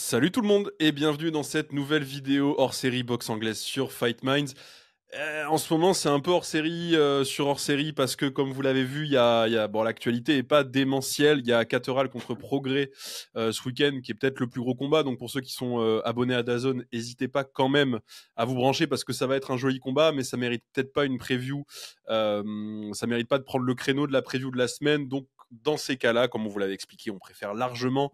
Salut tout le monde et bienvenue dans cette nouvelle vidéo hors série boxe anglaise sur Fight Minds. En ce moment, c'est un peu hors série sur hors série parce que, comme vous l'avez vu, bon, l'actualité est pas démentielle. Il y a Cateral contre Progrès ce week-end, qui est peut-être le plus gros combat. Donc, pour ceux qui sont abonnés à DAZN, n'hésitez pas quand même à vous brancher parce que ça va être un joli combat, mais ça mérite peut-être pas une preview. Ça mérite pas de prendre le créneau de la preview de la semaine. Donc, dans ces cas-là, comme on vous l'avait expliqué, on préfère largement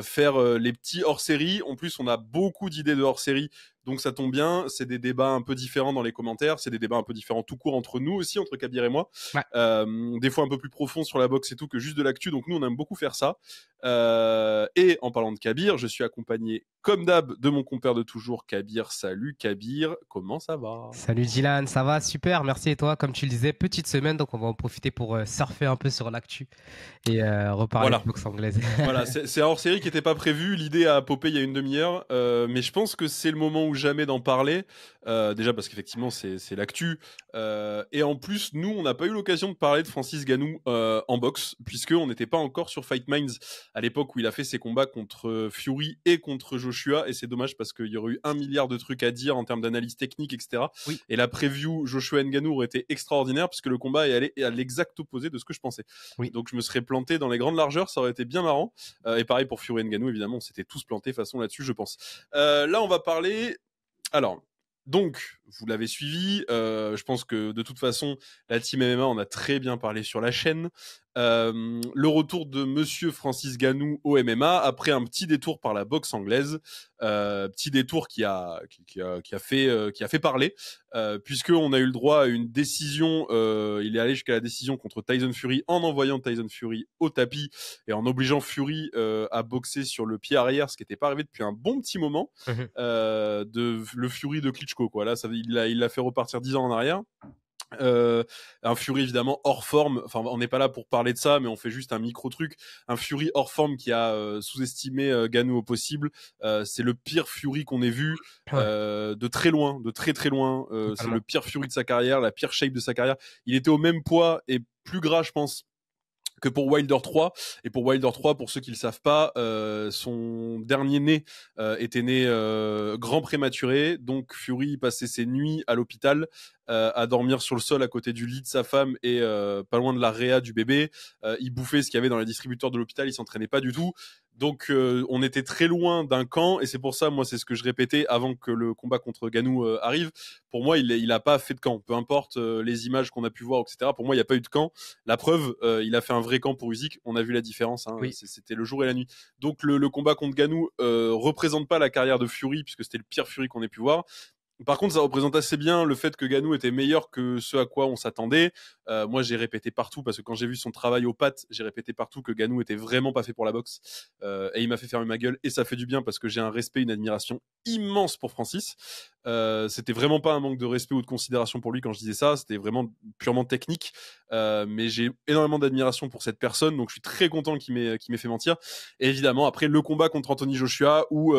faire les petits hors série. En plus, on a beaucoup d'idées de hors série. Donc ça tombe bien, c'est des débats un peu différents dans les commentaires, c'est des débats un peu différents tout court entre nous aussi, entre Kabir et moi. Ouais. Des fois un peu plus profonds sur la boxe et tout que juste de l'actu, donc nous on aime beaucoup faire ça. Et en parlant de Kabir, je suis accompagné comme d'hab de mon compère de toujours, Kabir. Salut Kabir, comment ça va? Salut Dylan, ça va? Super, merci et toi? Comme tu le disais, petite semaine, donc on va en profiter pour surfer un peu sur l'actu et reparler de Voilà. boxe anglaise. Voilà, c'est un hors-série qui n'était pas prévu. L'idée a popé il y a une demi-heure, mais je pense que c'est le moment ou jamais d'en parler. Déjà parce qu'effectivement c'est l'actu, et en plus nous on n'a pas eu l'occasion de parler de Francis Ngannou en boxe puisque on n'était pas encore sur Fight Minds à l'époque où il a fait ses combats contre Fury et contre Joshua, et c'est dommage parce qu'il y aurait eu un milliard de trucs à dire en termes d'analyse technique, etc. Oui, Et la preview Joshua Ngannou aurait été extraordinaire puisque le combat est allé à l'exact opposé de ce que je pensais. oui. Donc je me serais planté dans les grandes largeurs, ça aurait été bien marrant. Et pareil pour Fury Ngannou, évidemment, on s'était tous plantés façon là-dessus, je pense. Là, on va parler. Alors, donc, vous l'avez suivi. Je pense que de toute façon, la team MMA en a très bien parlé sur la chaîne. Le retour de Monsieur Francis Ngannou au MMA après un petit détour par la boxe anglaise, petit détour qui a fait parler, puisque on a eu le droit à une décision. Il est allé jusqu'à la décision contre Tyson Fury en envoyant Tyson Fury au tapis et en obligeant Fury à boxer sur le pied arrière, ce qui n'était pas arrivé depuis un bon petit moment. Mhm. De le Fury de Klitschko, quoi. Là, il l'a fait repartir 10 ans en arrière. Un Fury évidemment hors forme. Enfin, on n'est pas là pour parler de ça, mais on fait juste un micro truc. Un Fury hors forme qui a sous-estimé Ngannou au possible. C'est le pire Fury qu'on ait vu Ouais, de très loin, de très très loin. C'est le totalement. pire Fury de sa carrière, la pire shape de sa carrière. Il était au même poids et plus gras, je pense, que pour Wilder 3. Et pour Wilder 3, pour ceux qui le savent pas, son dernier né était né grand prématuré. Donc Fury passait ses nuits à l'hôpital à dormir sur le sol à côté du lit de sa femme et pas loin de la réa du bébé. Il bouffait ce qu'il y avait dans les distributeurs de l'hôpital, il s'entraînait pas du tout. Donc on était très loin d'un camp, et c'est pour ça, moi c'est ce que je répétais avant que le combat contre Ngannou arrive. Pour moi, il a pas fait de camp, peu importe les images qu'on a pu voir, etc. Pour moi, il n'y a pas eu de camp. La preuve, il a fait un vrai camp pour Usyk. On a vu la différence, hein. Oui, C'était le jour et la nuit. Donc le combat contre Ngannou représente pas la carrière de Fury puisque c'était le pire Fury qu'on ait pu voir. Par contre, ça représente assez bien le fait que Ngannou était meilleur que ce à quoi on s'attendait. Moi, j'ai répété partout parce que quand j'ai vu son travail aux pattes, j'ai répété partout que Ngannou était vraiment pas fait pour la boxe. Et il m'a fait fermer ma gueule, et ça fait du bien parce que j'ai un respect, une admiration immense pour Francis. C'était vraiment pas un manque de respect ou de considération pour lui quand je disais ça. C'était vraiment purement technique. Mais j'ai énormément d'admiration pour cette personne, donc je suis très content qu'il m'ait fait mentir. Et évidemment, après le combat contre Anthony Joshua, où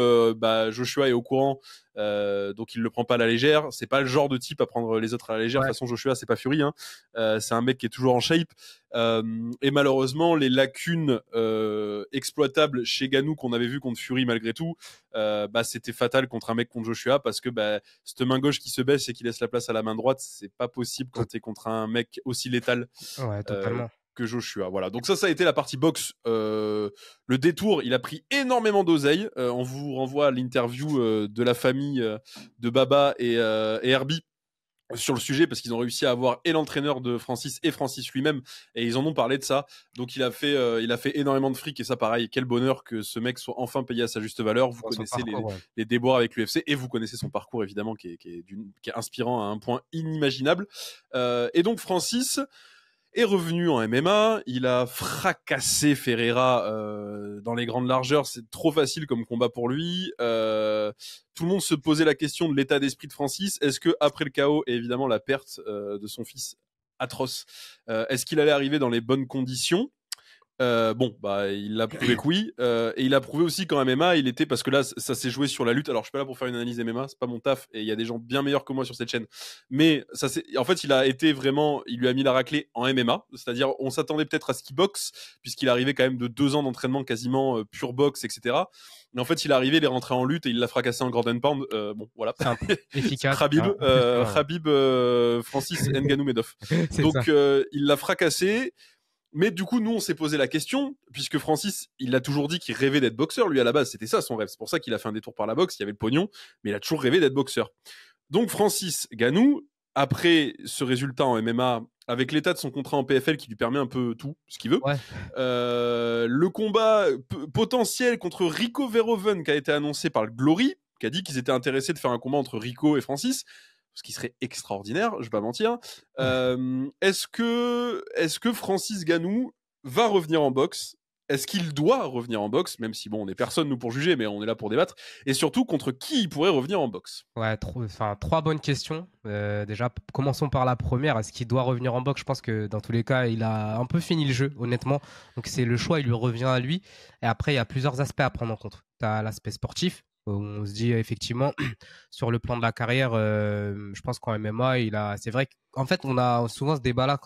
Joshua est au courant. Donc il le prend pas à la légère. C'est pas le genre de type à prendre les autres à la légère. De ouais. toute façon, Joshua, c'est pas Fury, hein. C'est un mec qui est toujours en shape. Et malheureusement, les lacunes exploitables chez Ngannou qu'on avait vu contre Fury malgré tout, c'était fatal contre un mec contre Joshua, parce que cette main gauche qui se baisse et qui laisse la place à la main droite, c'est pas possible quand Tot- t'es contre un mec aussi létal Ouais, euh, totalement. que Joshua. Voilà. Donc ça a été la partie boxe. Le détour, il a pris énormément d'oseille. On vous renvoie à l'interview de la famille de Baba et Herbie sur le sujet, parce qu'ils ont réussi à avoir et l'entraîneur de Francis et Francis lui-même, et ils en ont parlé de ça. Donc il a fait énormément de fric, et ça, pareil, quel bonheur que ce mec soit enfin payé à sa juste valeur. Vous Dans son connaissez parcours, les, ouais. les déboires avec l'UFC, et vous connaissez son parcours évidemment qui est inspirant à un point inimaginable. Et donc Francis est revenu en MMA, il a fracassé Ferreira dans les grandes largeurs. C'est trop facile comme combat pour lui. Tout le monde se posait la question de l'état d'esprit de Francis. Est-ce que après le chaos et évidemment la perte de son fils atroce, est-ce qu'il allait arriver dans les bonnes conditions? Bon, bah, il a prouvé que oui, et il a prouvé aussi qu'en MMA, il était, parce que là, ça s'est joué sur la lutte. Alors, je suis pas là pour faire une analyse MMA, c'est pas mon taf, et il y a des gens bien meilleurs que moi sur cette chaîne. Mais en fait, il a été vraiment, il lui a mis la raclée en MMA, c'est-à-dire, on s'attendait peut-être à ce qu'il boxe, puisqu'il arrivait quand même de 2 ans d'entraînement quasiment pure boxe, etc. Mais en fait, il est arrivé, il est rentré en lutte et il l'a fracassé en Gordon Pound. Bon, voilà. Efficace. Khabib, Francis Ngannou Medov. Donc, il l'a fracassé. Mais du coup, nous, on s'est posé la question, puisque Francis, il a toujours dit qu'il rêvait d'être boxeur. Lui, à la base, c'était ça son rêve. C'est pour ça qu'il a fait un détour par la boxe. Il y avait le pognon, mais il a toujours rêvé d'être boxeur. Donc, Francis Ngannou, après ce résultat en MMA, avec l'état de son contrat en PFL qui lui permet un peu tout, ce qu'il veut, le combat potentiel contre Rico Verhoeven qui a été annoncé par le Glory, qui a dit qu'ils étaient intéressés de faire un combat entre Rico et Francis, ce qui serait extraordinaire, je vais pas mentir. Est-ce que Francis Ngannou va revenir en boxe? Est-ce qu'il doit revenir en boxe? Même si, bon, on n'est personne, nous, pour juger, mais on est là pour débattre. Et surtout, contre qui il pourrait revenir en boxe? Ouais, 3 bonnes questions. Déjà, commençons par la première. Est-ce qu'il doit revenir en boxe? Je pense que dans tous les cas, il a un peu fini le jeu, honnêtement. Donc, c'est le choix, il lui revient à lui. Et après, il y a plusieurs aspects à prendre en compte. Tu as l'aspect sportif. On se dit effectivement, sur le plan de la carrière, je pense qu'en MMA, c'est vrai qu'en fait, on a souvent ce débat-là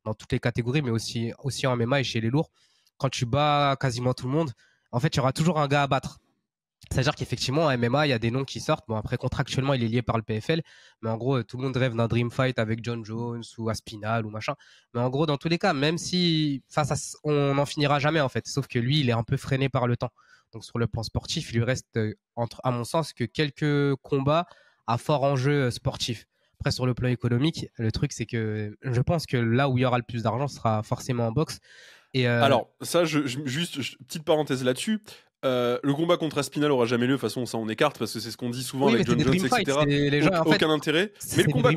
dans toutes les catégories, mais aussi en MMA et chez les lourds. Quand tu bats quasiment tout le monde, en fait, il y aura toujours un gars à battre. C'est-à-dire qu'effectivement, en MMA, il y a des noms qui sortent. Bon, après, contractuellement, il est lié par le PFL. Mais en gros, tout le monde rêve d'un dream fight avec John Jones ou Aspinall ou machin. Mais en gros, dans tous les cas, même si on n'en finira jamais, en fait. Sauf que lui, il est un peu freiné par le temps. Donc, sur le plan sportif, il lui reste, à mon sens, que quelques combats à fort enjeu sportif. Après, sur le plan économique, le truc, c'est que je pense que là où il y aura le plus d'argent sera forcément en boxe. Et Alors, ça, juste, petite parenthèse là-dessus. Le combat contre Aspinall aura jamais lieu. De toute façon, ça on écarte parce que c'est ce qu'on dit souvent avec John Jones, etc. Aucun intérêt. Mais le combat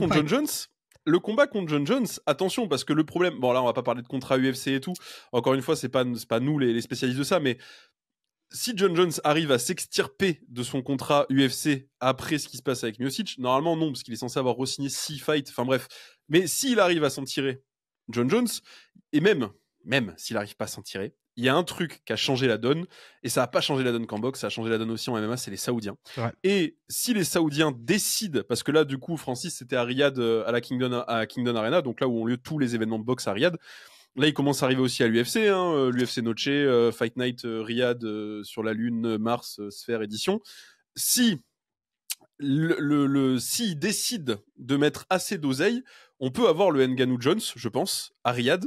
contre John Jones, attention, parce que le problème, bon là on va pas parler de contrat UFC et tout. Encore une fois, c'est pas nous les spécialistes de ça, mais si John Jones arrive à s'extirper de son contrat UFC après ce qui se passe avec Miocic, normalement non, parce qu'il est censé avoir re-signé 6 fights. Enfin bref, mais s'il arrive à s'en tirer, John Jones, et même s'il n'arrive pas à s'en tirer, il y a un truc qui a changé la donne, et ça n'a pas changé la donne qu'en boxe, ça a changé la donne aussi en MMA, c'est les Saoudiens. Ouais. Et si les Saoudiens décident, parce que là, du coup, Francis, c'était à Riyad, à la Kingdom Arena, donc là où ont lieu tous les événements de boxe à Riyad. Là, il commence à arriver aussi à l'UFC, l'UFC Noche, Fight Night Riyad sur la Lune, Mars, Sphère édition. Si s'il décide de mettre assez d'oseille, on peut avoir le Ngannou Jones, je pense, à Riyad.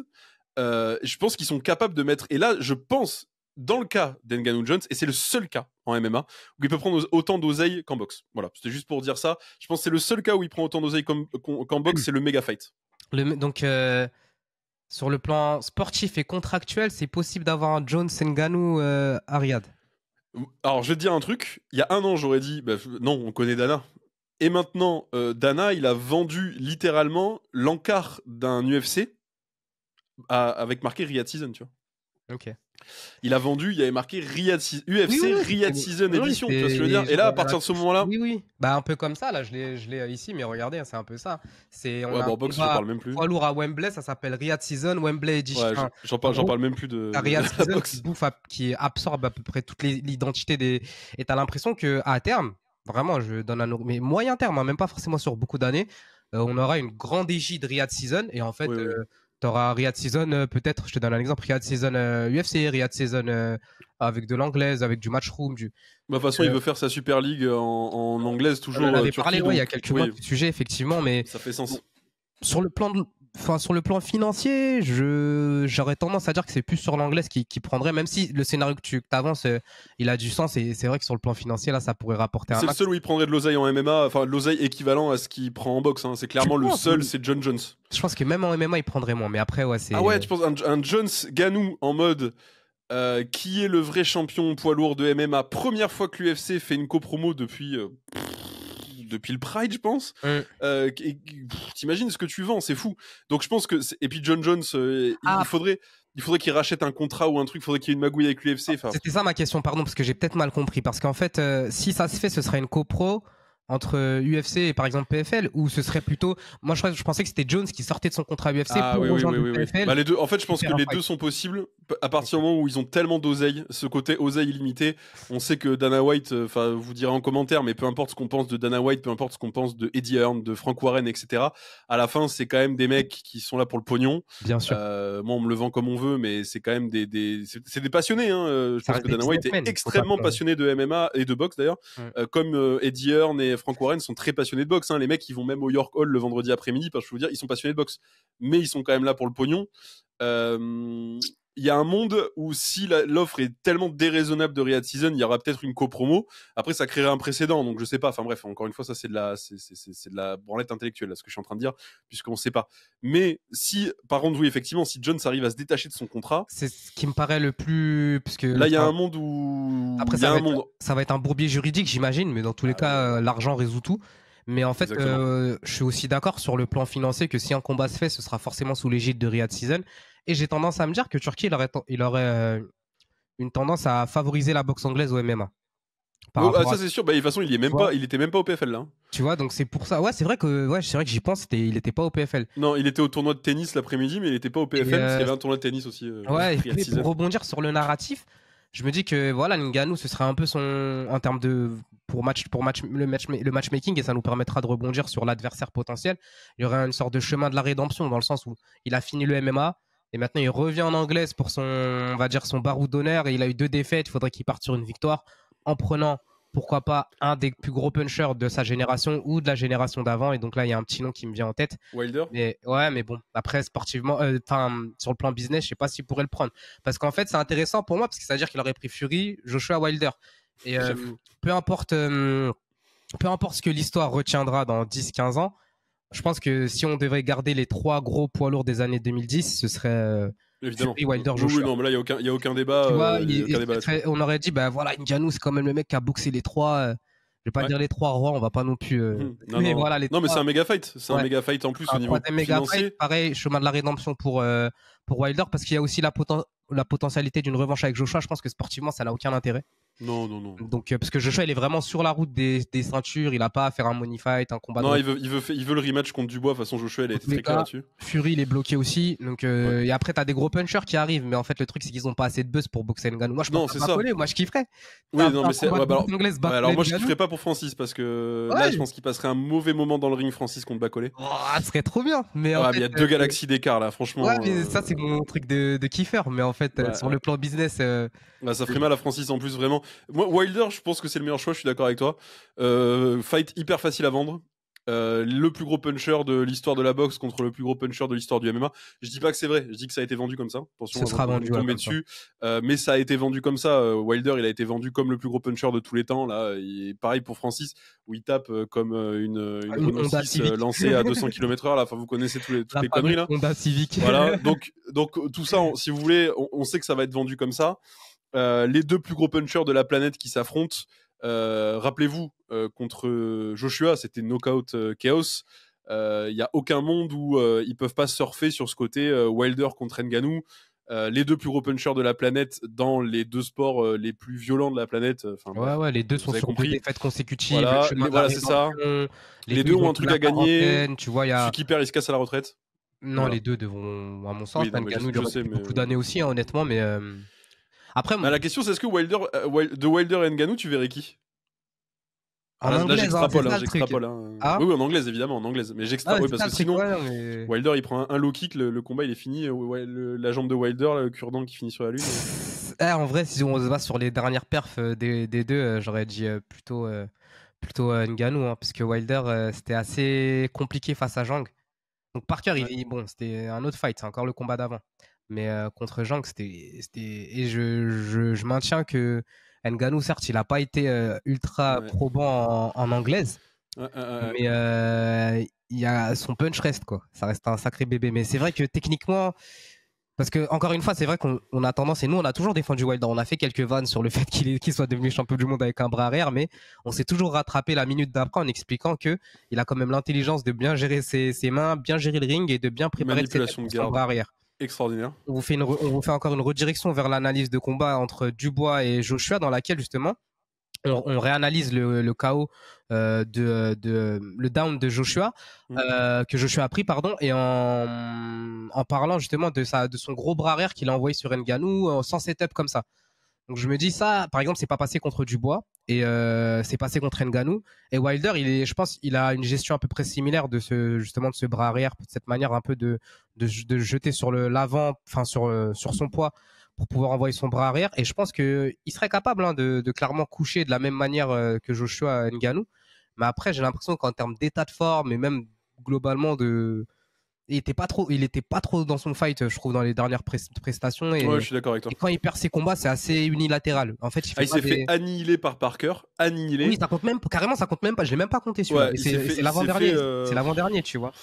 Je pense qu'ils sont capables de mettre. Et là, je pense, dans le cas d'Ngannou Jones, et c'est le seul cas en MMA où il peut prendre autant d'oseille qu'en boxe. Voilà, c'était juste pour dire ça. Je pense que c'est le seul cas où il prend autant d'oseille qu'en boxe, c'est le méga fight. Donc, sur le plan sportif et contractuel, c'est possible d'avoir un Jones Ngannou à Riyad. Alors, je vais te dire un truc. Il y a un an, j'aurais dit, non, on connaît Dana. Et maintenant, Dana, il a vendu littéralement l'encart d'un UFC avec marqué Riyad Season, tu vois. Ok. Il a vendu, il y avait marqué UFC Riyad Season Edition, tu vois ce que je veux dire. Et là, à partir de ce moment-là, oui, bah un peu comme ça. Là, je l'ai ici, mais regardez, c'est un peu ça. En boxe, j'en parle même plus. Poids lourd à Wembley, ça s'appelle Riyad Season, Wembley Edition. Ouais, j'en parle même plus de. Riyad Season qui absorbe à peu près toute l'identité des. Et t'as l'impression que à terme, vraiment, je donne mais moyen terme, hein, même pas forcément sur beaucoup d'années, on aura une grande égide Riyad Season et en fait. Oui. T'auras Riyad Season, peut-être, je te donne un exemple, Riyad Season UFC, Riyad Season avec de l'anglaise, avec du matchroom. De toute façon, il veut faire sa Super League en anglaise, toujours. On en avait parlé, il y a quelques mois de sujet, effectivement, mais. Ça fait sens. Sur le plan financier, j'aurais tendance à dire que c'est plus sur l'anglaise qui prendrait, même si le scénario que tu avances, il a du sens. Et c'est vrai que sur le plan financier, là, ça pourrait rapporter un max. C'est le seul où il prendrait de l'oseille en MMA, enfin de l'oseille équivalent à ce qu'il prend en boxe. Hein. C'est clairement le seul, c'est John Jones. Je pense que même en MMA, il prendrait moins. Mais après, ouais, c'est. Ah ouais, tu penses un Jones Ngannou en mode qui est le vrai champion poids lourd de MMA. Première fois que l'UFC fait une copromo depuis le Pride, je pense. T'imagines ce que tu vends, c'est fou. Donc je pense que et puis John Jones, il faudrait qu'il rachète un contrat ou un truc, il faudrait qu'il y ait une magouille avec l'UFC. C'était ça ma question, pardon, parce que j'ai peut-être mal compris. Parce qu'en fait, si ça se fait, ce sera une copro. entre UFC et par exemple PFL, ou ce serait plutôt, moi je pensais que c'était Jones qui sortait de son contrat UFC pour rejoindre le PFL. Bah, les deux, en fait, je pense que les deux sont possibles à partir du moment où ils ont tellement d'oseille, ce côté oseille illimité. On sait que Dana White, enfin, vous direz en commentaire, mais peu importe ce qu'on pense de Dana White, peu importe ce qu'on pense de Eddie Hearn, de Frank Warren, etc. À la fin, c'est quand même des mecs qui sont là pour le pognon. Bien sûr. Moi, on me le vend comme on veut, mais c'est quand même c'est des passionnés. Je pense que Dana White est extrêmement passionné de MMA et de boxe d'ailleurs, comme Eddie Hearn et Frank Warren sont très passionnés de boxe. Les mecs, ils vont même au York Hall le vendredi après-midi, parce que je veux dire, ils sont passionnés de boxe, mais ils sont quand même là pour le pognon. Il y a un monde où si l'offre est tellement déraisonnable de Riyadh Season, il y aura peut-être une co-promo. Après, ça créerait un précédent, donc je sais pas. Enfin bref, encore une fois, ça c'est de la branlette intellectuelle, là, ce que je suis en train de dire, puisqu'on sait pas. Mais si, par contre, oui, effectivement, si Jones arrive à se détacher de son contrat, c'est ce qui me paraît le plus, parce que là, il y a un monde où après ça va être un bourbier juridique, j'imagine, mais dans tous les cas, l'argent résout tout. Mais en fait, je suis aussi d'accord sur le plan financier que si un combat se fait, ce sera forcément sous l'égide de Riyadh Season. Et j'ai tendance à me dire que Turquie, il aurait une tendance à favoriser la boxe anglaise au MMA. Ça c'est sûr. Bah, de toute façon, il était même pas au PFL là. Tu vois, donc c'est pour ça. Ouais, c'est vrai que j'y pense. Il était pas au PFL. Non, il était au tournoi de tennis l'après-midi, mais il était pas au PFL parce qu'il y avait un tournoi de tennis aussi. Ouais. Et pour rebondir sur le narratif, je me dis que voilà, Ngannou, ce serait un peu en termes de le matchmaking, et ça nous permettra de rebondir sur l'adversaire potentiel. Il y aurait une sorte de chemin de la rédemption dans le sens où il a fini le MMA. Et maintenant, il revient en anglaise pour on va dire, son baroud d'honneur. Et il a eu 2 défaites. Il faudrait qu'il parte sur une victoire en prenant, pourquoi pas, un des plus gros punchers de sa génération ou de la génération d'avant. Et donc là, il y a un petit nom qui me vient en tête. Wilder. Mais bon, après, sportivement, sur le plan business, je sais pas s'il pourrait le prendre. Parce qu'en fait, c'est intéressant pour moi, parce que ça veut dire qu'il aurait pris Fury, Joshua, Wilder. Et peu importe ce que l'histoire retiendra dans 10-15 ans, je pense que si on devait garder les 3 gros poids lourds des années 2010, ce serait évidemment Fury, Wilder, Joshua. Oui, non, mais là, il n'y a aucun débat. Tu vois, on aurait dit, bah voilà, Ngannou, c'est quand même le mec qui a boxé les 3. Je vais pas dire les 3 rois, on va pas non plus. Mais voilà, mais c'est un méga fight. C'est un méga fight en plus au niveau financier. Fight, pareil, chemin de la rédemption pour Wilder, parce qu'il y a aussi la potentialité d'une revanche avec Joshua. Je pense que sportivement, ça n'a aucun intérêt. Non. Donc, parce que Joshua, il est vraiment sur la route des ceintures. Il a pas à faire un money fight, un combat. Non, il veut le rematch contre Dubois. De toute façon, Joshua, il a été très clair là-dessus. Fury, il est bloqué aussi. Donc, et après, t'as des gros punchers qui arrivent. Mais en fait, le truc, c'est qu'ils ont pas assez de buzz pour boxer Ngannou. Moi, je pense que Bacolé, moi, je kifferais. Oui, non, mais c'est. Alors, moi, je kifferais pas pour Francis parce que là, je pense qu'il passerait un mauvais moment dans le ring, Francis, contre Bacolé. Ça serait trop bien. Mais il y a 2 galaxies d'écart là, franchement. Ouais, mais ça, c'est mon truc de kiffer. Mais en fait, sur le plan business. Ça ferait mal à Francis en plus, vraiment. Moi, Wilder, je pense que c'est le meilleur choix, je suis d'accord avec toi. Fight hyper facile à vendre. Le plus gros puncher de l'histoire de la boxe contre le plus gros puncher de l'histoire du MMA. Je dis pas que c'est vrai, je dis que ça a été vendu comme ça. Attention, ça sera vendu tomber dessus. Mais ça a été vendu comme ça. Wilder, il a été vendu comme le plus gros puncher de tous les temps. Là, pareil pour Francis, où il tape comme une Honda lancée à 200 km/h. Là, enfin, vous connaissez toutes les conneries là. Honda Civic. Voilà. Donc tout ça, si vous voulez, on sait que ça va être vendu comme ça. Les 2 plus gros punchers de la planète qui s'affrontent. Rappelez-vous, contre Joshua, c'était knockout chaos. Il y a aucun monde où ils peuvent pas surfer sur ce côté Wilder contre Ngannou. Les 2 plus gros punchers de la planète dans les 2 sports les plus violents de la planète. Ouais, les 2 sont sur 2 défaites consécutives. Voilà, c'est ça. Les 2 ont un truc à gagner. Tu vois, celui qui perd, il se casse à la retraite. Non, voilà. Les 2 devront, à mon sens, Ngannou, il aurait beaucoup d'années aussi, honnêtement, mais. Après, la question, c'est est-ce que Wilder et Ngannou, tu verrais qui? En anglaise, j'extrapole. Ah oui, en anglaise, évidemment, en anglaise. Mais j'extrapole parce que sinon, Wilder, il prend un low kick, le combat, il est fini. La jambe de Wilder, le cure-dent qui finit sur la lune. En vrai, si on se base sur les dernières perfs des 2, j'aurais dit plutôt Ngannou, parce que Wilder, c'était assez compliqué face à Zhang. Donc Parker, c'était un autre fight, c'est encore le combat d'avant. Mais contre Zhang, c'était et je maintiens que Ngannou, certes, il n'a pas été ultra probant en anglaise, mais il y a son punch reste quoi. Ça reste un sacré bébé. Mais c'est vrai que techniquement, parce que encore une fois, c'est vrai qu'on a tendance, et nous on a toujours défendu Wilder. On a fait quelques vannes sur le fait qu'il soit devenu champion du monde avec un bras arrière, mais on s'est toujours rattrapé la minute d'après en expliquant que il a quand même l'intelligence de bien gérer ses mains, bien gérer le ring et de bien préparer son bras arrière. Extraordinaire. On vous fait encore une redirection vers l'analyse de combat entre Dubois et Joshua, dans laquelle justement on réanalyse le KO le down de Joshua que Joshua a pris, pardon, et en parlant justement de son gros bras arrière qu'il a envoyé sur Ngannou sans setup comme ça. Donc je me dis ça, par exemple, c'est pas passé contre Dubois et c'est passé contre Ngannou. Et Wilder, je pense, il a une gestion à peu près similaire de ce bras arrière, de cette manière un peu de jeter sur l'avant, enfin sur son poids pour pouvoir envoyer son bras arrière. Et je pense que il serait capable de clairement coucher de la même manière que Joshua Ngannou. Mais après, j'ai l'impression qu'en termes d'état de forme et même globalement il était pas trop dans son fight, je trouve, dans les dernières prestations. Et, ouais, je suis d'accord avec toi. Et quand il perd ses combats, c'est assez unilatéral. En fait, il s'est fait annihiler par Parker, annihilé. Oui, ça compte même, carrément, ça compte même pas. Je l'ai même pas compté celui-là. Ouais, c'est l'avant-dernier. C'est l'avant-dernier, tu vois.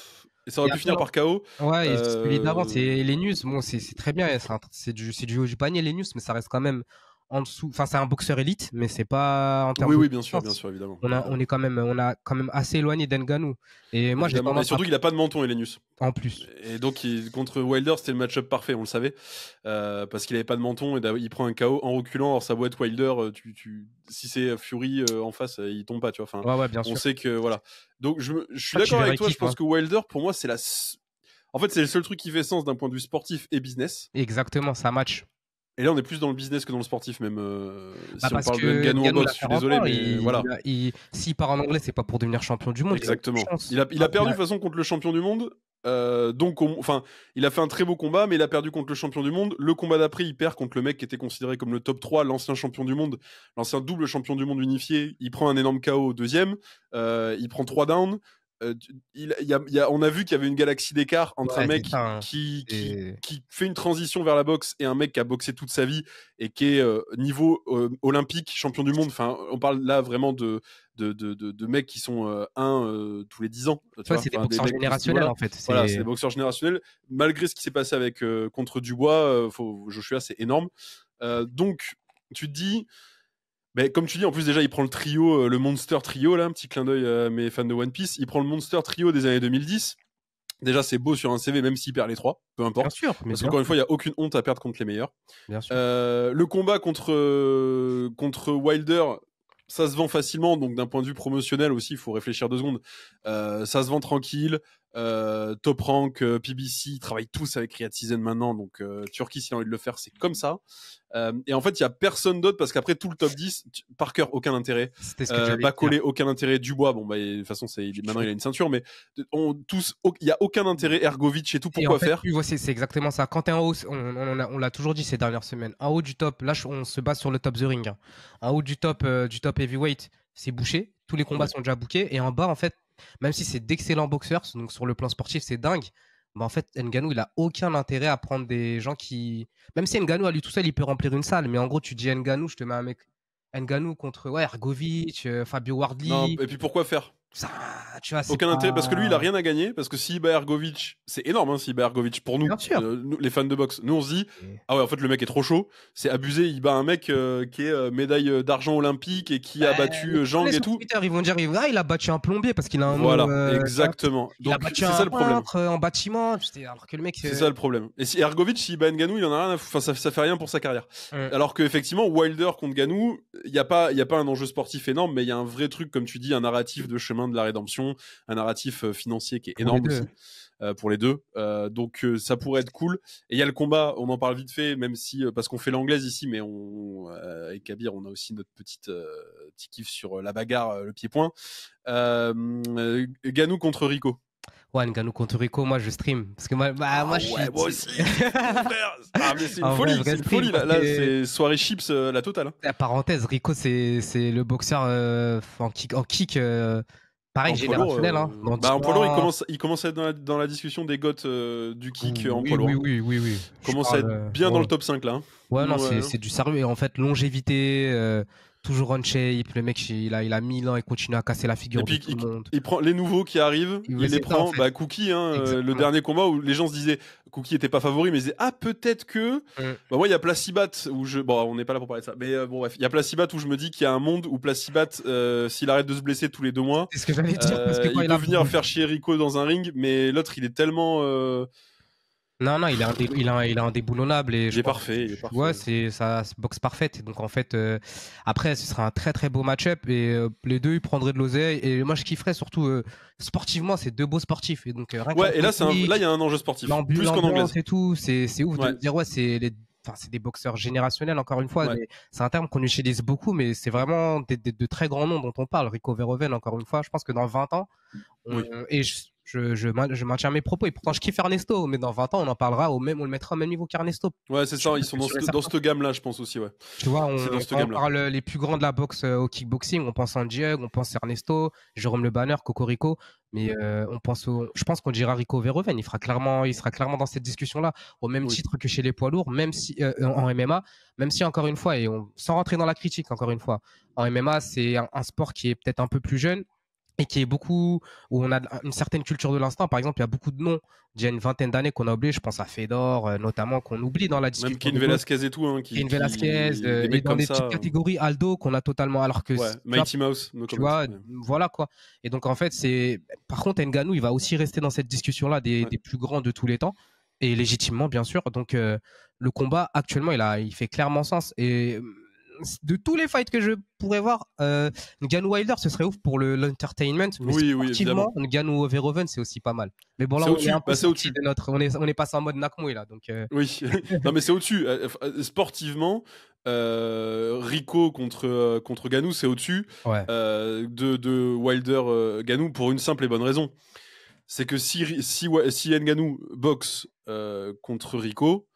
Et ça aurait pu finir par KO. Ouais, et celui d'avant, c'est les news. Bon, c'est très bien. C'est du haut du panier, les news, mais ça reste quand même en dessous. Enfin, c'est un boxeur élite, mais c'est pas en termes oui, bien sûr, évidemment. On a quand même assez éloigné d'Ngannou. Et moi, et surtout qu'il a pas de menton, Helenius. En plus. Et donc, contre Wilder, c'était le match-up parfait, on le savait. Parce qu'il avait pas de menton et il prend un KO en reculant. Alors, sa boîte Wilder, si c'est Fury en face, il tombe pas, tu vois. Enfin, ouais, bien sûr. On sait que, voilà. Donc, je suis d'accord avec toi. Je pense que Wilder, pour moi, c'est en fait, c'est le seul truc qui fait sens d'un point de vue sportif et business. Exactement, ça match. Et là, on est plus dans le business que dans le sportif, même. Si on parle de Ngannou en boxe, je suis désolé, mais voilà. S'il part en anglais, c'est pas pour devenir champion du monde. Exactement. Il a perdu de toute façon contre le champion du monde. Donc, il a fait un très beau combat, mais il a perdu contre le champion du monde. Le combat d'après, il perd contre le mec qui était considéré comme le top 3, l'ancien champion du monde, l'ancien double champion du monde unifié. Il prend un énorme KO au deuxième. Il prend 3 downs. On a vu qu'il y avait une galaxie d'écart entre un mec qui fait une transition vers la boxe et un mec qui a boxé toute sa vie et qui est niveau olympique, champion du monde. Enfin, on parle là vraiment de mecs qui sont tous les 10 ans. C'est des boxeurs générationnels en fait. Voilà, c'est des boxeurs générationnels. Malgré ce qui s'est passé avec contre Dubois, Joshua, c'est énorme. Donc, tu te dis. Mais comme tu dis, en plus déjà, il prend le trio, le Monster Trio, là, un petit clin d'œil à mes fans de One Piece. Il prend le Monster Trio des années 2010. Déjà, c'est beau sur un CV, même s'il perd les 3, peu importe. Bien sûr. Parce qu'encore une fois, il n'y a aucune honte à perdre contre les meilleurs. Bien sûr. Le combat contre Wilder, ça se vend facilement, donc d'un point de vue promotionnel aussi, il faut réfléchir 2 secondes. Ça se vend tranquille. Top Rank, PBC, ils travaillent tous avec Riyad Season maintenant, donc Turquie, s'il a envie de le faire, c'est comme ça. Et en fait, il n'y a personne d'autre parce qu'après tout le top 10, Parker, aucun intérêt. Bacolé, aucun intérêt. Dubois, bon, bah, de toute façon, maintenant il a une ceinture, mais il n'y a aucun intérêt. Ergovic et tout, pourquoi faire? C'est exactement ça. Quand tu es en haut, on l'a toujours dit ces dernières semaines, en haut du top, là, on se base sur le top The Ring. Hein. En haut du top heavyweight, c'est bouché. Tous les combats sont déjà bookés. Et en bas, en fait, même si c'est d'excellents boxeurs, donc sur le plan sportif, c'est dingue. Bah en fait, Ngannou, il a aucun intérêt à prendre des gens qui. Même si Ngannou, à lui tout seul, il peut remplir une salle. Mais en gros, tu dis Ngannou, je te mets un mec. Ngannou contre Ergovic, Fabio Wardley. Non, et puis pourquoi faire? Ça, tu vois, aucun intérêt parce que lui il a rien à gagner, parce que s'il bat Ergovic, c'est énorme hein, s'il bat Ergovic pour nous, nous, les fans de boxe. Nous on se dit ah ouais, en fait le mec est trop chaud, c'est abusé, il bat un mec qui est médaille d'argent olympique et qui a battu Zhang et tout. Twitter, ils vont dire il a battu un plombier parce qu'il a un exactement. Donc c'est ça le problème. En bâtiment, alors que le mec c'est ça le problème. Et si Ergovic s'il bat Ngannou, il en a rien à foutre, enfin ça fait rien pour sa carrière. Alors que effectivement Wilder contre Ngannou, il y a pas un enjeu sportif énorme, mais il y a un vrai truc comme tu dis, un narratif de chemin de la rédemption, un narratif financier qui est énorme aussi pour les deux, donc ça pourrait être cool. Et il y a le combat, on en parle vite fait, même si parce qu'on fait l'anglaise ici, mais avec Kabir on a aussi notre petit kiff sur la bagarre, le pied-point. Ngannou contre Rico. Ouais, Ngannou contre Rico, moi je stream parce que moi je suis. Moi aussi. Mais c'est une folie, c'est une folie là, c'est soirée chips la totale. Hein. La parenthèse, Rico c'est le boxeur en kick. Pareil, générationnel. En poids lourd, il commence à être dans la discussion des goths du kick en poids lourd. Oui. Il commence à être bien dans le top 5 là. Hein. Ouais, non, c'est du sérieux. Et en fait, longévité, toujours on shape. Le mec, il a 1000 ans et continue à casser la figure. Et puis, de tout le monde. Il prend les nouveaux qui arrivent, il les prend. En fait. Cookie, le dernier combat où les gens se disaient Cookie était pas favori, mais ils disaient peut-être que. Moi, il y a Placibat où on n'est pas là pour parler de ça, mais bref, il y a Placibat où je me dis qu'il y a un monde où Placibat, s'il arrête de se blesser tous les 2 mois, c'est ce que j'allais dire. Parce que il peut venir faire chier Rico dans un ring, mais l'autre, il est tellement. Non, non, il est indéboulonnable et Il est parfait. ouais, c'est ça, boxe parfaite. Et donc en fait, après, ce sera un très très beau match-up et les deux ils prendraient de l'oseille. Et moi, je kifferais surtout sportivement, c'est deux beaux sportifs. Et donc rien que Ouais, et là, il y a un enjeu sportif, plus qu'en anglaise. et tout, c'est ouf de Ouais. me dire ouais, enfin, c'est des boxeurs générationnels encore une fois. Ouais. Mais c'est un terme qu'on utilise beaucoup, mais c'est vraiment de très grands noms dont on parle. Rico Verhoeven, encore une fois, je pense que dans 20 ans, et je maintiens mes propos. Et pourtant, je kiffe Ernesto, mais dans 20 ans, on en parlera on le mettra au même niveau qu'Ernesto. Ouais, c'est ça, ils sont dans cette gamme-là, je pense aussi, ouais. Tu vois, quand on parle les plus grands de la boxe au kickboxing, on pense à Diego, on pense à Ernesto, Jérôme Le Banner, Cocorico, mais je pense qu'on dira Rico Verhoeven. Il sera clairement dans cette discussion-là, au même titre que chez les poids lourds, même si en MMA, même si encore une fois, sans rentrer dans la critique, encore une fois, en MMA, c'est un sport qui est peut-être un peu plus jeune et qui est où on a une certaine culture de l'instant. Par exemple, il y a beaucoup de noms d'il y a une vingtaine d'années qu'on a oublié. Je pense à Fedor, notamment, qu'on oublie dans la discussion. Même Cain Velasquez et tout. Cain Velasquez, et dans des petites catégories, Aldo, qu'on a totalement. Alors que. Ouais, Mighty Mouse. Tu vois, voilà quoi. Et donc, en fait, par contre, Ngannou, il va aussi rester dans cette discussion-là des plus grands de tous les temps. Et légitimement, bien sûr. Donc, le combat, actuellement, il fait clairement sens. Et de tous les fights que je pourrais voir, Ngannou Wilder, ce serait ouf pour l'entertainment, mais sportivement, Ngannou Verhoeven, c'est aussi pas mal. Mais bon, là, on est un peu sorti de on est passé en mode Nakmoué, là, donc. Oui, non, mais c'est au-dessus. Sportivement, Rico contre Ngannou, c'est au-dessus de Wilder Ngannou pour une simple et bonne raison. C'est que si Ngannou boxe contre Rico,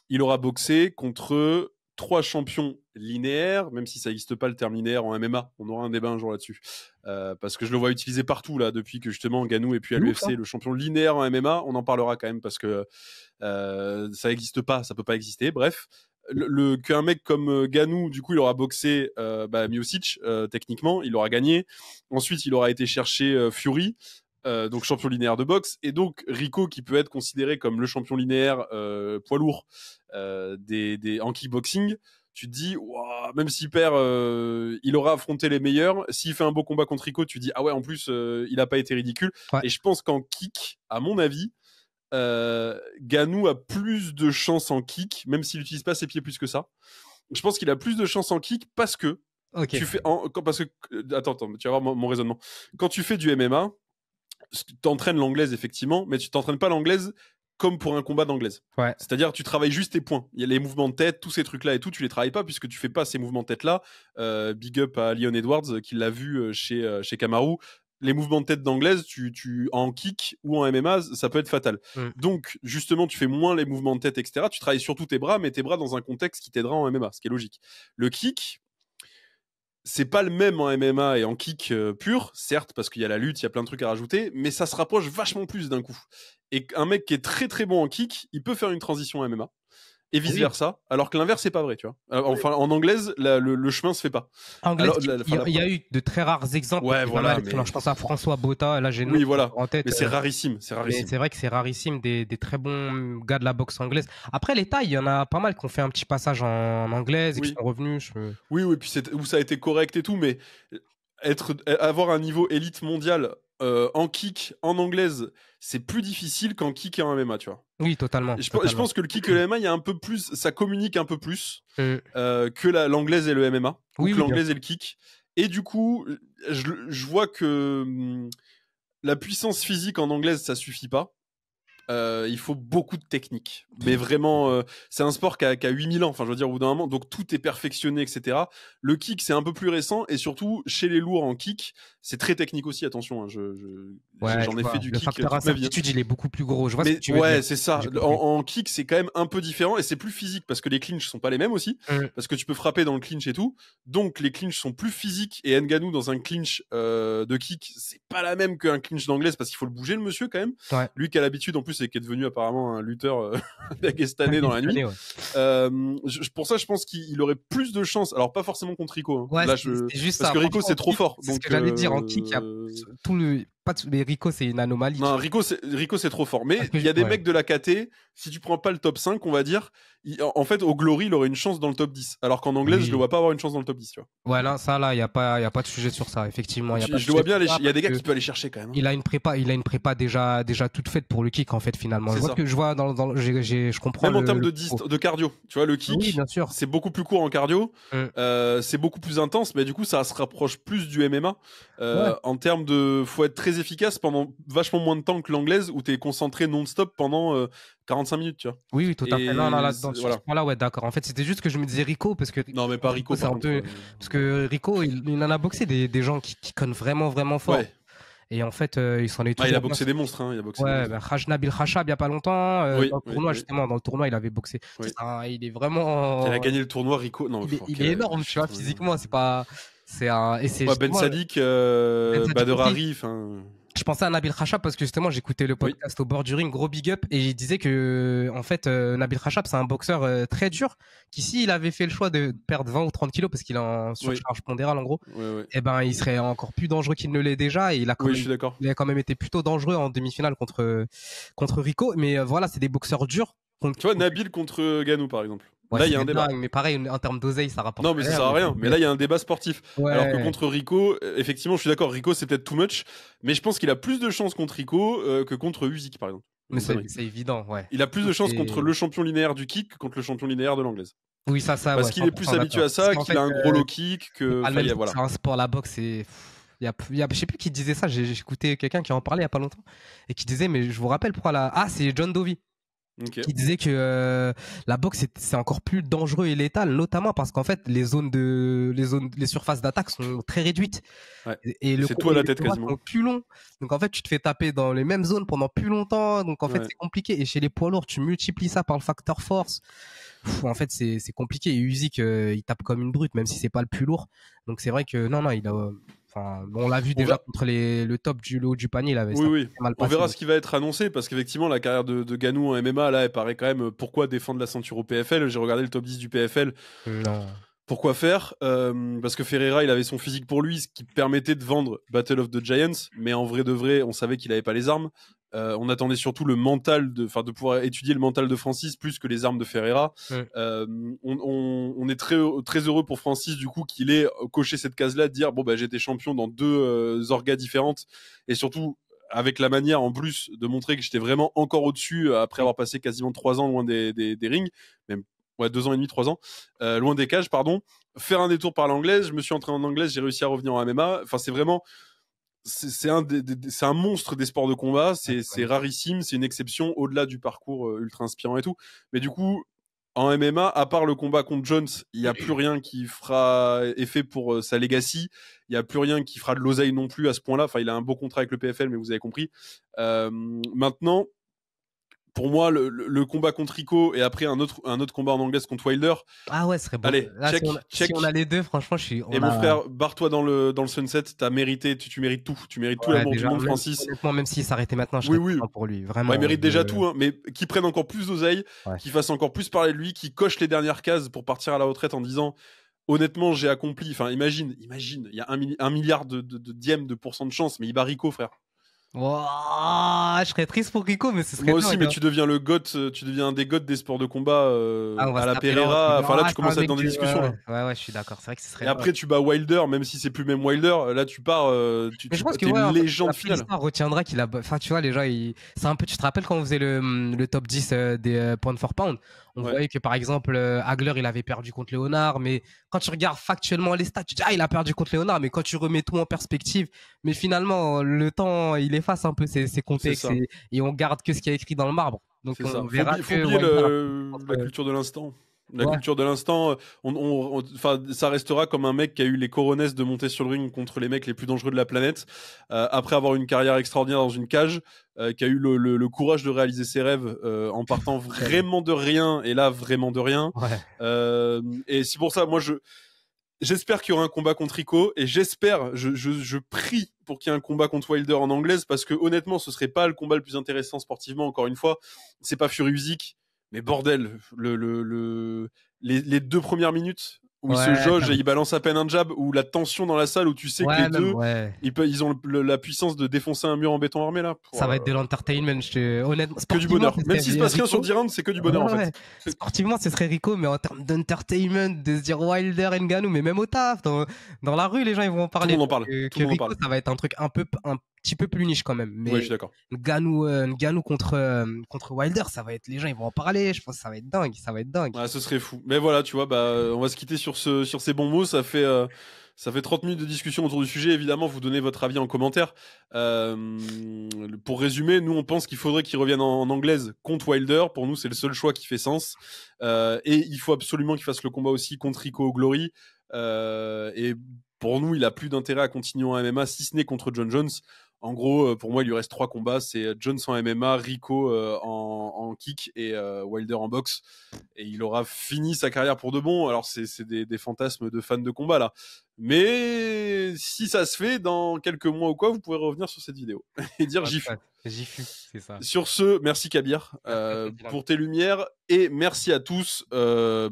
il aura boxé contre 3 champions linéaires, même si ça n'existe pas le terme linéaire en MMA. On aura un débat un jour là-dessus. Parce que je le vois utilisé partout, là, depuis que justement Ngannou est puis à l'UFC, le champion linéaire en MMA. On en parlera quand même parce que ça n'existe pas, ça peut pas exister. Bref, qu'un mec comme Ngannou, du coup, il aura boxé Miocic, techniquement, il aura gagné. Ensuite, il aura été chercher Fury. Donc champion linéaire de boxe, et donc Rico qui peut être considéré comme le champion linéaire poids lourd en kickboxing. Tu te dis, wow, même s'il perd, il aura affronté les meilleurs. S'il fait un beau combat contre Rico, tu te dis, ah ouais, en plus, il n'a pas été ridicule. Ouais. Et je pense qu'en kick, à mon avis, Ngannou a plus de chance en kick, même s'il n'utilise pas ses pieds plus que ça. Je pense qu'il a plus de chance en kick parce que tu fais attends, tu vas voir mon raisonnement. Quand tu fais du MMA, t'entraînes l'anglaise effectivement, mais tu t'entraînes pas l'anglaise comme pour un combat d'anglaise. Ouais. C'est-à-dire tu travailles juste tes points. Il y a les mouvements de tête, tous ces trucs-là et tout, tu les travailles pas puisque tu fais pas ces mouvements de tête-là. Big up à Leon Edwards qui l'a vu chez Kamaru. Les mouvements de tête d'anglaise, en kick ou en MMA, ça peut être fatal. Donc, justement, tu fais moins les mouvements de tête, etc. Tu travailles surtout tes bras, mais tes bras dans un contexte qui t'aidera en MMA, ce qui est logique. Le kick, c'est pas le même en MMA et en kick pur, certes, parce qu'il y a la lutte, il y a plein de trucs à rajouter, mais ça se rapproche vachement plus d'un coup. Et un mec qui est très très bon en kick, il peut faire une transition en MMA, et vice-versa, alors que l'inverse, c'est pas vrai, tu vois. Enfin, en anglaise, le chemin se fait pas. Anglaise, il y a eu de très rares exemples. Ouais, voilà. Je pense à François Botta, là j'ai en tête. Mais c'est rarissime, c'est rarissime. C'est vrai que c'est rarissime des très bons gars de la boxe anglaise. Après, les tailles, il y en a pas mal qui ont fait un petit passage en anglaise et qui sont revenus. Oui, puis où ça a été correct et tout, mais avoir un niveau élite mondial en kick, en anglaise, c'est plus difficile qu'en kick et en MMA, tu vois. Oui, totalement. Je pense que le kick et le MMA, il y a un peu plus, ça communique un peu plus que l'anglaise et le MMA, ou que l'anglaise et le kick. Et du coup, je vois que la puissance physique en anglaise, ça suffit pas. Il faut beaucoup de technique. Mais vraiment, c'est un sport qui a 8000 ans, enfin je veux dire au bout d'un moment, donc tout est perfectionné, etc. Le kick, c'est un peu plus récent, et surtout, chez les lourds en kick, c'est très technique aussi, attention, hein, j'en ai fait du kick toute ma vie. Il est beaucoup plus gros, je vois ce que tu veux dire. C'est ça, en kick, c'est quand même un peu différent, et c'est plus physique, parce que les clinches sont pas les mêmes aussi, parce que tu peux frapper dans le clinch et tout, donc les clinches sont plus physiques, et Ngannou dans un clinch de kick, c'est pas la même qu'un clinch d'anglaise, parce qu'il faut le bouger le monsieur quand même, lui qui a l'habitude en plus et qui est devenu apparemment un lutteur dagestanais dans la nuit. Pour ça, je pense qu'il aurait plus de chance. Alors pas forcément contre Rico. Hein. Ouais, là, juste parce que Rico c'est trop fort. C'est ce que j'allais dire en kick. Il y a Mais Rico, c'est une anomalie. Non, Rico, c'est trop fort. Mais il y a des mecs de la KT, si tu prends pas le top 5, on va dire, en fait, au Glory, il aurait une chance dans le top 10. Alors qu'en anglaise, je le vois pas avoir une chance dans le top 10, tu vois. Ouais, là, il n'y a pas de sujet sur ça, effectivement. Je le vois bien, il y a des gars qui peuvent aller chercher quand même. Il a une prépa déjà toute faite pour le kick, en fait, finalement. Je vois je comprends. Même en termes de cardio, tu vois, le kick, oui, bien sûr. C'est beaucoup plus court en cardio, c'est beaucoup plus intense, mais du coup, ça se rapproche plus du MMA. En termes de, faut être très efficace pendant vachement moins de temps que l'anglaise, où t'es concentré non-stop pendant 45 minutes, tu vois. Oui, tout à fait. Non, là-dedans, sur ce point-là, ouais, d'accord. En fait, c'était juste que je me disais Rico, parce que... Non, mais pas Rico, c'est un peu... Parce que Rico, il en a boxé des gens qui connent vraiment, vraiment fort. Ouais. Et en fait, il s'en est tout. Il a boxé des monstres, hein. Il a boxé des monstres. Nabil Khachab, il y a pas longtemps. Dans le tournoi, justement, dans le tournoi, il avait boxé. Il est vraiment... Il a gagné le tournoi, Rico. Non, il est énorme, tu vois, physiquement, c'est pas... Ben Sadik, Badr Hari, enfin... Je pensais à Nabil Khachab parce que justement j'écoutais le podcast au bord du ring, gros big up, et il disait que en fait Nabil Khachab c'est un boxeur très dur qui, s'il avait fait le choix de perdre 20 ou 30 kilos parce qu'il est en surcharge pondérale en gros, et ben il serait encore plus dangereux qu'il ne l'est déjà, et il a quand même été plutôt dangereux en demi-finale contre Rico, mais voilà, c'est des boxeurs durs. Tu vois, Nabil contre Ganou par exemple. Ouais, là, il y a un débat. Mais pareil, en termes d'oseille, ça rapporte. Non, mais ça sert à rien. Mais là, il y a un débat sportif. Ouais. Alors que contre Rico, effectivement, je suis d'accord, Rico, c'est peut-être too much. Mais je pense qu'il a plus de chances contre Rico que contre Usyk, par exemple. Mais c'est évident, ouais. Il a plus de chances contre le champion linéaire du kick que contre le champion linéaire de l'anglaise. Oui, ça. Parce qu'il est plus habitué à ça, qu'il a un gros low kick, que. Voilà. C'est un sport, la boxe, c'est. Je sais plus qui disait ça. J'ai écouté quelqu'un qui en parlait il y a pas longtemps et qui disait, mais je vous rappelle pourquoi là. Ah, c'est John Dovey. Okay. Qui disait que la boxe c'est encore plus dangereux et létal, notamment parce qu'en fait les surfaces d'attaque sont très réduites. Ouais. Et c'est tout à la tête quasiment. Sont plus long. Donc en fait tu te fais taper dans les mêmes zones pendant plus longtemps. Donc en fait c'est compliqué. Et chez les poids lourds tu multiplies ça par le facteur force. En fait c'est compliqué. Et Usyk il tape comme une brute même si c'est pas le plus lourd. Donc c'est vrai que non il a on l'a vu déjà contre le top du haut du panier. Il avait mal passé. On verra ce qui va être annoncé parce qu'effectivement, la carrière de Ganou en MMA, là, elle paraît quand même. Pourquoi défendre la ceinture au PFL? J'ai regardé le top 10 du PFL. Non. Pourquoi faire parce que Ferreira, il avait son physique pour lui, ce qui permettait de vendre Battle of the Giants. Mais en vrai de vrai, on savait qu'il avait pas les armes. On attendait surtout le mental de pouvoir étudier le mental de Francis plus que les armes de Ferreira. On est très très heureux pour Francis du coup qu'il ait coché cette case-là, de dire bon bah j'étais champion dans deux orgas différentes et surtout avec la manière en plus de montrer que j'étais vraiment encore au-dessus après avoir passé quasiment 3 ans loin des rings, même 2 ans et demi, 3 ans, loin des cages, pardon. Faire un détour par l'anglaise, je me suis entraîné en anglaise, j'ai réussi à revenir en MMA. Enfin c'est vraiment c'est un monstre des sports de combat, c'est rarissime, c'est une exception au-delà du parcours ultra inspirant et tout. Mais du coup, en MMA, à part le combat contre Jones, il n'y a plus rien qui fera effet pour sa legacy. Il n'y a plus rien qui fera de l'oseille non plus à ce point-là. Enfin, il a un beau contrat avec le PFL, mais vous avez compris. Maintenant, pour moi, le combat contre Rico et après un autre combat en anglaise contre Wilder. Ah ouais, ce serait bon. Allez, là, check. Si on a les deux, franchement, mon frère, barre-toi dans le sunset. T'as mérité, tu mérites tout. Tu mérites tout l'amour du monde, Francis. Honnêtement, même s'il s'arrêtait maintenant, je serais content pour lui. Vraiment. Il mérite déjà tout, hein, mais qu'il prenne encore plus d'oseille, qu'il fasse encore plus parler de lui, qu'il coche les dernières cases pour partir à la retraite en disant. Honnêtement, j'ai accompli. Enfin, imagine, il y a 1 milliard de dièmes de pourcents de chance, mais il bat Rico, frère. Wow, je serais triste pour Rico, mais ce serait moi aussi, mais tu deviens le GOAT, tu deviens un des GOAT des sports de combat à la Pereira. Enfin là, tu commences à être dans des discussions. Ouais, je suis d'accord. C'est vrai que ce serait. Et après, tu bats Wilder, même si c'est plus même Wilder. Là, tu pars. Je pense que une légende finale. Retiendra qu'il a. Enfin, tu vois, les gens, c'est un peu. Tu te rappelles quand on faisait le top 10 des pound for pound, on voyait que par exemple Hagler il avait perdu contre Léonard, mais quand tu regardes factuellement les stats, tu dis il a perdu contre Léonard, mais quand tu remets tout en perspective, mais finalement le temps il efface un peu ces contextes et on garde que ce qui est écrit dans le marbre. Donc on verra faut oublier la culture de l'instant. La culture de l'instant, ça restera comme un mec qui a eu les coronesses de monter sur le ring contre les mecs les plus dangereux de la planète, après avoir une carrière extraordinaire dans une cage, qui a eu le courage de réaliser ses rêves en partant vraiment de rien, et là vraiment de rien. Et c'est pour ça, moi j'espère qu'il y aura un combat contre Rico, et je prie pour qu'il y ait un combat contre Wilder en anglaise, parce que honnêtement, ce serait pas le combat le plus intéressant sportivement. Encore une fois, c'est pas Fury Usyk. Mais bordel, les 2 premières minutes où il se jauge et il balance à peine un jab, où la tension dans la salle, où tu sais que les deux, ils ont la puissance de défoncer un mur en béton armé là. Ça va être de l'entertainment, honnêtement. Que du bonheur. Même s'il se passe rien sur 10 rounds, c'est que du bonheur en fait. Sportivement, ce serait Rico, mais en termes d'entertainment, de se dire Wilder et Ngannou, mais même au taf, dans la rue, les gens ils vont en parler. Tout le monde en parle. Que Rico, ça va être un truc un petit peu plus niche quand même. Mais ouais, je suis d'accord. Ngannou contre Wilder, ça va être, les gens ils vont en parler. Je pense que ça va être dingue, Ouais, ce serait fou. Mais voilà, tu vois, on va se quitter sur ces bons mots. Ça fait 30 minutes de discussion autour du sujet. Évidemment, vous donnez votre avis en commentaire. Pour résumer, nous, on pense qu'il faudrait qu'il revienne en anglaise contre Wilder. Pour nous, c'est le seul choix qui fait sens. Et il faut absolument qu'il fasse le combat aussi contre Rico Glory. Et pour nous, il a plus d'intérêt à continuer en MMA, si ce n'est contre John Jones. En gros, pour moi, il lui reste 3 combats. C'est Jones en MMA, Rico en kick et Wilder en boxe. Et il aura fini sa carrière pour de bon. Alors, c'est des fantasmes de fans de combat, là. Mais si ça se fait, dans quelques mois ou quoi, vous pourrez revenir sur cette vidéo et dire j'y fus. J'y fus, c'est ça. Sur ce, merci Kabir pour tes lumières. Et merci à tous.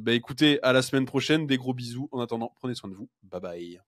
Écoutez, à la semaine prochaine. Des gros bisous. En attendant, prenez soin de vous. Bye bye.